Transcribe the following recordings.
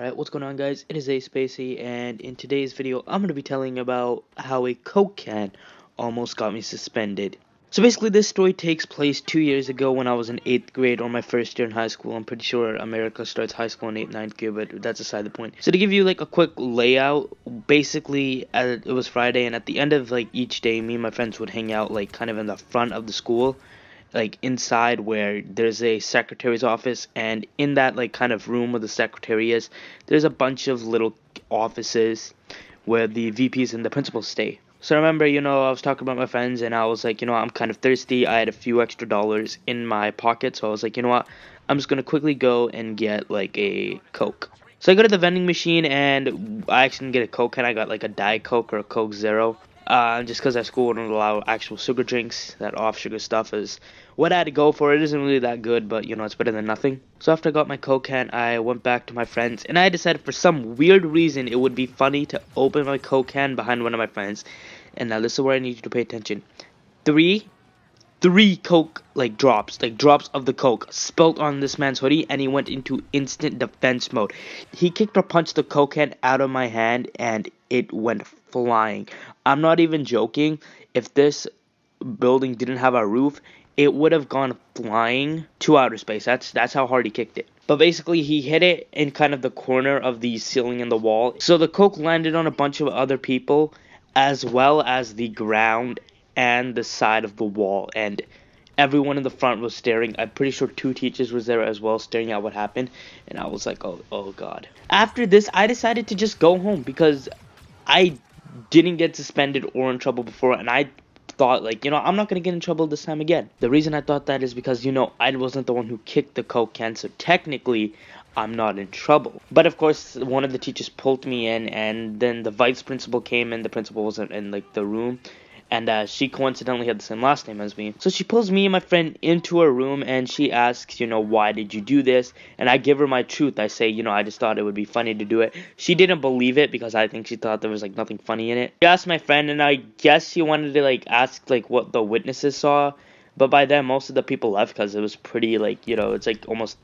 Alright, what's going on, guys? It is Ace Spacey, and in today's video I'm going to be telling about how a Coke can almost got me suspended. So basically this story takes place 2 years ago when I was in 8th grade or my first year in high school. I'm pretty sure America starts high school in 8th, 9th grade, but that's aside the point. So to give you like a quick layout, basically it was Friday, and at the end of like each day me and my friends would hang out like kind of in the front of the school, like inside where there's a secretary's office, and in that like kind of room where the secretary is, there's a bunch of little offices where the VPs and the principals stay. So I remember, I was talking about my friends and I was like, I'm kind of thirsty. I had a few extra dollars in my pocket, so I was like, you know what, I'm just gonna quickly go and get like a Coke. So I go to the vending machine and I actually didn't get a Coke, and I got like a Diet Coke or a Coke Zero. Just because our school wouldn't allow actual sugar drinks. That off-sugar stuff is what I had to go for. It isn't really that good, but it's better than nothing. So after I got my Coke can, I went back to my friends, and I decided for some weird reason it would be funny to open my Coke can behind one of my friends. And now this is where I need you to pay attention. Three Coke drops of the Coke spilt on this man's hoodie, and he went into instant defense mode. He kicked or punched the Coke can out of my hand and it went flying. I'm not even joking. If this building didn't have a roof, it would have gone flying to outer space. That's how hard he kicked it. But basically he hit it in kind of the corner of the ceiling and the wall. So the Coke landed on a bunch of other people, as well as the ground and the side of the wall, and everyone in the front was staring. I'm pretty sure 2 teachers was there as well, staring at what happened, and I was like, oh god. After this, I decided to just go home because I didn't get suspended or in trouble before, and I thought I'm not gonna get in trouble this time again. The reason I thought that is because I wasn't the one who kicked the Coke can, so technically I'm not in trouble. But of course one of the teachers pulled me in, and then the vice principal came in. The principal wasn't in the room, and she coincidentally had the same last name as me. So she pulls me and my friend into her room, and she asks, why did you do this? And I give her my truth. I say, I just thought it would be funny to do it. She didn't believe it because I think she thought there was nothing funny in it. She asked my friend, and I guess she wanted to ask what the witnesses saw. But by then most of the people left because it was pretty it's almost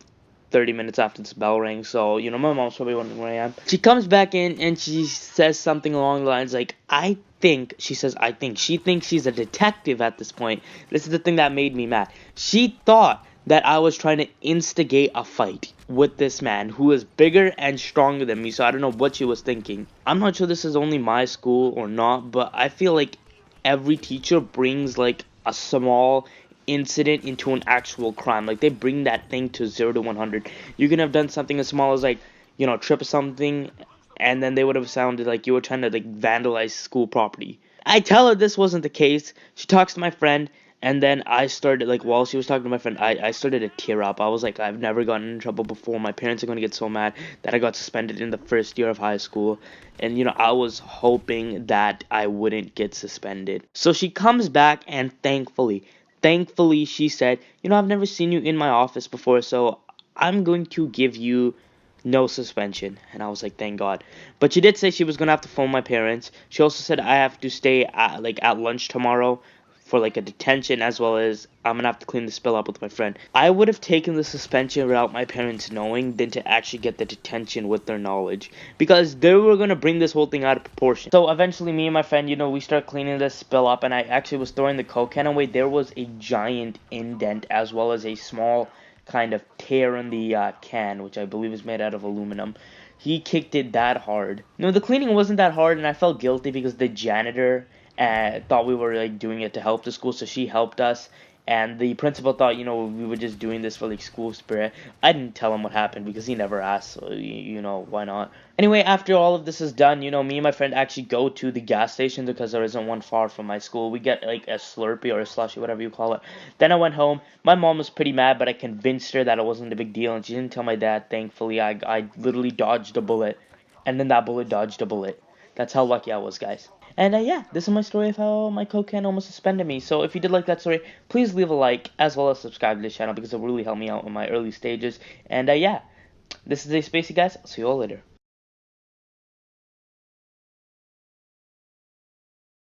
30 minutes after this bell rang, so my mom's probably wondering where I am. She comes back in and she says something along the lines she thinks she's a detective at this point. This is the thing that made me mad. She thought that I was trying to instigate a fight with this man who is bigger and stronger than me, so I don't know what she was thinking. I'm not sure this is only my school or not, but I feel like every teacher brings a small incident into an actual crime. They bring that thing to 0 to 100. You can have done something as small as trip or something, and then they would have sounded like you were trying to vandalize school property. I tell her this wasn't the case. She talks to my friend, and then I started while she was talking to my friend, I started to tear up. I was like, I've never gotten in trouble before. My parents are going to get so mad that I got suspended in the first year of high school, and I was hoping that I wouldn't get suspended. So she comes back, and Thankfully, she said, I've never seen you in my office before, so I'm going to give you no suspension. And I was like, thank God. But she did say she was going to have to phone my parents. She also said I have to stay at lunch tomorrow for a detention, as well as I'm gonna have to clean the spill up with my friend. I would have taken the suspension without my parents knowing than to actually get the detention with their knowledge, because they were gonna bring this whole thing out of proportion. So eventually me and my friend, we start cleaning this spill up, and I actually was throwing the Coke can away. There was a giant indent as well as a small kind of tear in the can, which I believe is made out of aluminum. He kicked it that hard. The cleaning wasn't that hard, and I felt guilty because the janitor thought we were doing it to help the school, so she helped us, and the principal thought we were just doing this for school spirit. I didn't tell him what happened because he never asked, so why not. Anyway, after all of this is done, me and my friend actually go to the gas station because there isn't one far from my school. We get a Slurpee or a slushie, whatever you call it. Then I went home. My mom was pretty mad, but I convinced her that it wasn't a big deal, and she didn't tell my dad. Thankfully, I literally dodged a bullet, and then that bullet dodged a bullet. That's how lucky I was, guys. And yeah, this is my story of how my Coke can almost suspended me. So if you did like that story, please leave a like, as well as subscribe to this channel, because it will really help me out in my early stages. And yeah, this is Ace Spacey, guys. I'll see you all later.